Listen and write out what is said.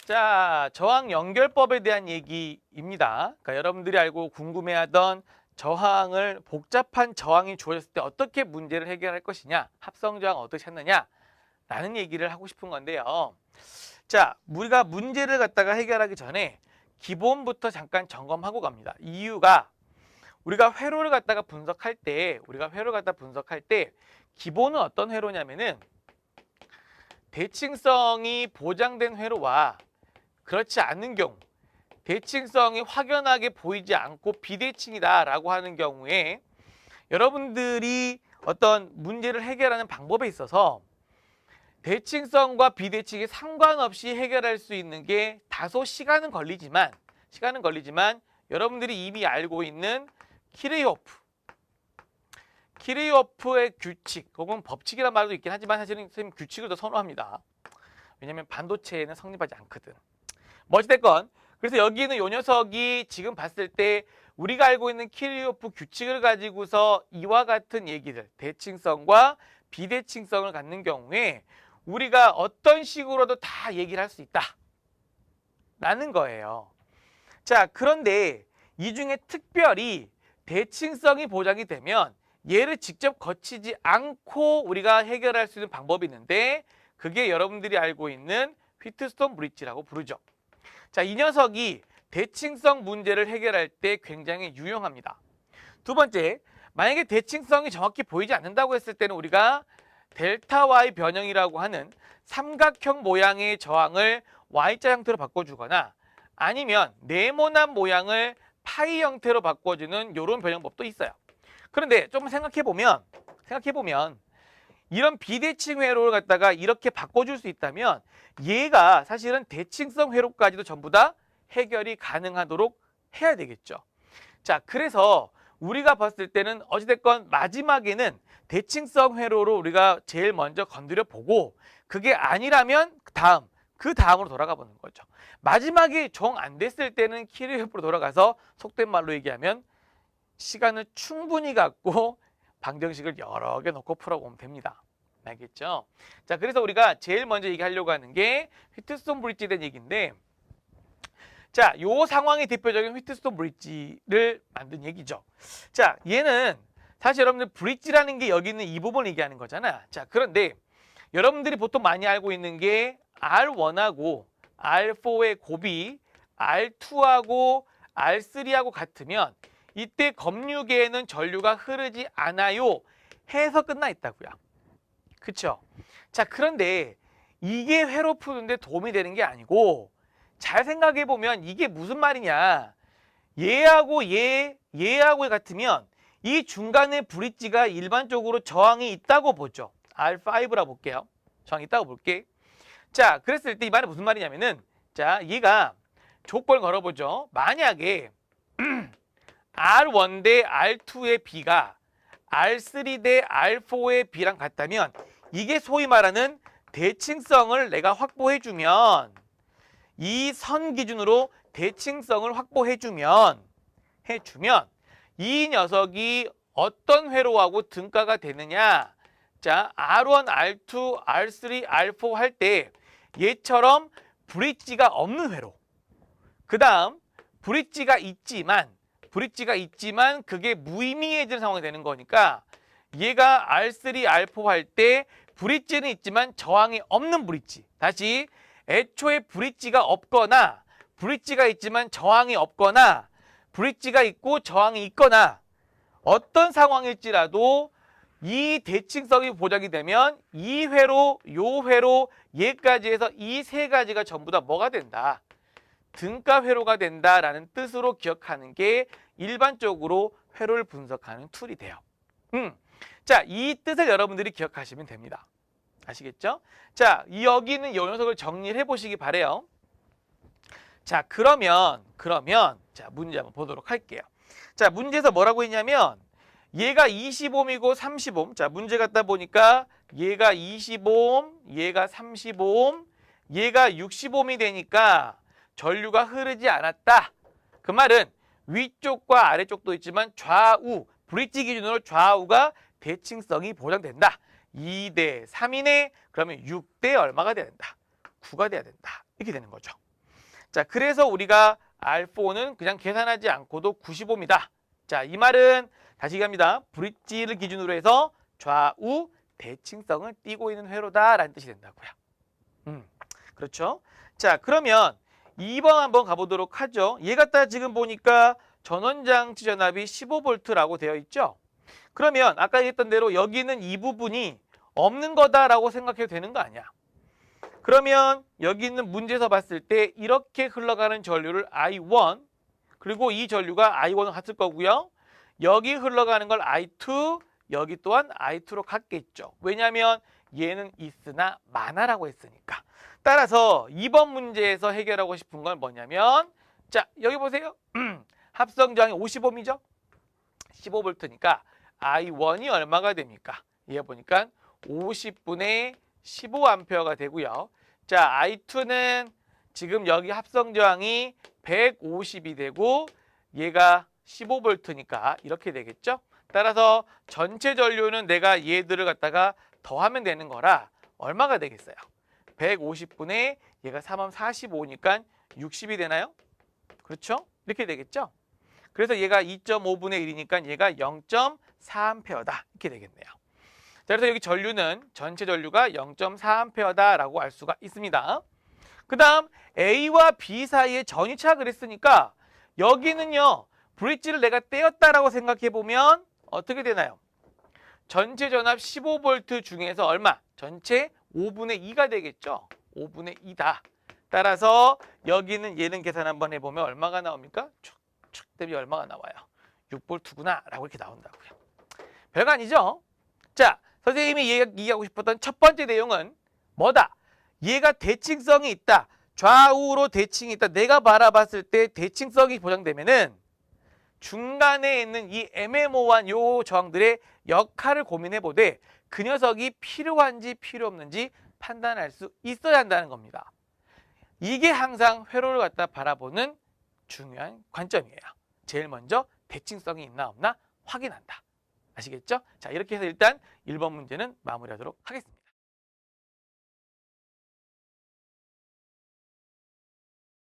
자, 저항 연결법에 대한 얘기입니다. 그러니까 여러분들이 알고 궁금해하던 저항을 복잡한 저항이 주어졌을 때 어떻게 문제를 해결할 것이냐, 합성 저항 어떻게 찾느냐 라는 얘기를 하고 싶은 건데요. 자, 우리가 문제를 갖다가 해결하기 전에 기본부터 잠깐 점검하고 갑니다. 이유가 우리가 회로를 갖다가 분석할 때 기본은 어떤 회로냐면은 대칭성이 보장된 회로와 그렇지 않은 경우, 대칭성이 확연하게 보이지 않고 비대칭이다라고 하는 경우에 여러분들이 어떤 문제를 해결하는 방법에 있어서 대칭성과 비대칭이 상관없이 해결할 수 있는 게 다소 시간은 걸리지만 여러분들이 이미 알고 있는 키르호프의 규칙 혹은 법칙이란 말도 있긴 하지만 사실은 선생님 규칙을 더 선호합니다. 왜냐하면 반도체에는 성립하지 않거든. 뭐 어찌됐건 그래서 여기는 이 녀석이 지금 봤을 때 우리가 알고 있는 키르호프 규칙을 가지고서 이와 같은 얘기들, 대칭성과 비대칭성을 갖는 경우에 우리가 어떤 식으로도 다 얘기를 할 수 있다 라는 거예요. 자, 그런데 이 중에 특별히 대칭성이 보장이 되면 얘를 직접 거치지 않고 우리가 해결할 수 있는 방법이 있는데 그게 여러분들이 알고 있는 휘트스톤 브릿지라고 부르죠. 자, 이 녀석이 대칭성 문제를 해결할 때 굉장히 유용합니다. 두 번째, 만약에 대칭성이 정확히 보이지 않는다고 했을 때는 우리가 델타 Y 변형이라고 하는 삼각형 모양의 저항을 Y자 형태로 바꿔주거나 아니면 네모난 모양을 파이 형태로 바꿔주는 이런 변형법도 있어요. 그런데 좀 생각해보면 이런 비대칭 회로를 갖다가 이렇게 바꿔줄 수 있다면 얘가 사실은 대칭성 회로까지도 전부 다 해결이 가능하도록 해야 되겠죠. 자, 그래서 우리가 봤을 때는 어찌됐건 마지막에는 대칭성 회로로 우리가 제일 먼저 건드려 보고 그게 아니라면 그 다음으로 돌아가 보는 거죠. 마지막에 정 안 됐을 때는 키르호프로 돌아가서 속된 말로 얘기하면 시간을 충분히 갖고 방정식을 여러 개 놓고 풀어보면 됩니다. 알겠죠? 자, 그래서 우리가 제일 먼저 얘기하려고 하는 게 휘트스톤 브릿지에 대한 얘기인데 자, 요 상황이 대표적인 휘트스톤 브릿지를 만든 얘기죠. 자, 얘는 사실 여러분들 브릿지라는 게 여기 있는 이 부분을 얘기하는 거잖아. 자, 그런데 여러분들이 보통 많이 알고 있는 게 R1하고 R4의 곱이 R2하고 R3하고 같으면 이때 검류계에는 전류가 흐르지 않아요 해서 끝나 있다고요. 그쵸? 자, 그런데 이게 회로 푸는데 도움이 되는 게 아니고 잘 생각해 보면 이게 무슨 말이냐. 얘하고 얘하고 같으면 이 중간에 브릿지가 일반적으로 저항이 있다고 보죠. R5라고 볼게요. 저항이 있다고 볼게. 자, 그랬을 때 이 말은 무슨 말이냐면은 자, 얘가 조건을 걸어보죠. 만약에 R1 대 R2의 B가 R3 대 R4의 B랑 같다면 이게 소위 말하는 대칭성을 내가 확보해주면 이 선 기준으로 대칭성을 확보해주면 이 녀석이 어떤 회로하고 등가가 되느냐. 자, R1, R2, R3, R4 할 때 얘처럼 브릿지가 없는 회로. 그 다음 브릿지가 있지만 그게 무의미해지는 상황이 되는 거니까 얘가 R3, R4 할 때 브릿지는 있지만 저항이 없는 브릿지. 다시 애초에 브릿지가 없거나 브릿지가 있지만 저항이 없거나 브릿지가 있고 저항이 있거나 어떤 상황일지라도 이 대칭성이 보장이 되면 이 회로, 요 회로, 얘까지 해서 이 세 가지가 전부 다 뭐가 된다? 등가 회로가 된다라는 뜻으로 기억하는 게 일반적으로 회로를 분석하는 툴이 돼요. 자, 이 뜻을 여러분들이 기억하시면 됩니다. 아시겠죠? 자, 여기 있는 이 녀석을 정리를 해보시기 바래요. 자, 그러면 자, 문제 한번 보도록 할게요. 자, 문제에서 뭐라고 했냐면 얘가 20옴이고 30옴. 자, 문제 갖다 보니까 얘가 20옴, 얘가 30옴, 얘가 60옴이 되니까 전류가 흐르지 않았다. 그 말은 위쪽과 아래쪽도 있지만 좌우, 브릿지 기준으로 좌우가 대칭성이 보장된다. 2대 3이네. 그러면 6대 얼마가 돼야 된다? 9가 돼야 된다. 이렇게 되는 거죠. 자, 그래서 우리가 R4는 그냥 계산하지 않고도 95입니다. 자, 이 말은 다시 얘기합니다. 브릿지를 기준으로 해서 좌우 대칭성을 띠고 있는 회로다라는 뜻이 된다고요. 그렇죠? 자, 그러면 2번 한번 가보도록 하죠. 얘 갖다 지금 보니까 전원장치 전압이 15V라고 되어 있죠? 그러면 아까 얘기했던 대로 여기는 이 부분이 없는 거다라고 생각해도 되는 거 아니야? 그러면 여기 있는 문제에서 봤을 때 이렇게 흘러가는 전류를 I1 그리고 이 전류가 I1을 갔을 거고요. 여기 흘러가는 걸 I2 여기 또한 I2로 갔겠죠. 왜냐하면 얘는 있으나 많아라고 했으니까. 따라서 2번 문제에서 해결하고 싶은 건 뭐냐면 자 여기 보세요. 합성저항이 50ohm이죠. 15V니까 I1이 얼마가 됩니까? 얘 보니까 50분의 15A가 되고요. 자 I2는 지금 여기 합성저항이 150이 되고 얘가 15V니까 이렇게 되겠죠. 따라서 전체 전류는 내가 얘들을 갖다가 더하면 되는 거라 얼마가 되겠어요? 150분의 얘가 3하면 45니까 60이 되나요? 그렇죠? 이렇게 되겠죠? 그래서 얘가 2.5분의 1이니까 얘가 0.4A다. 이렇게 되겠네요. 자, 그래서 여기 전류는 전체 전류가 0.4A다라고 알 수가 있습니다. 그 다음 A와 B 사이에 전위차 그랬으니까 여기는요. 브릿지를 내가 떼었다라고 생각해보면 어떻게 되나요? 전체 전압 15V 중에서 얼마? 전체 5분의 2가 되겠죠? 5분의 2다. 따라서 여기는 얘는 계산 한번 해보면 얼마가 나옵니까? 축 대비 얼마가 나와요? 6V구나 라고 이렇게 나온다고요. 별거 아니죠? 자, 선생님이 얘기하고 싶었던 첫 번째 내용은 뭐다? 얘가 대칭성이 있다. 좌우로 대칭이 있다. 내가 바라봤을 때 대칭성이 보장되면은 중간에 있는 이 애매모호한 요 저항들의 역할을 고민해보되 그 녀석이 필요한지 필요 없는지 판단할 수 있어야 한다는 겁니다. 이게 항상 회로를 갖다 바라보는 중요한 관점이에요. 제일 먼저 대칭성이 있나 없나 확인한다. 아시겠죠? 자, 이렇게 해서 일단 1번 문제는 마무리하도록 하겠습니다.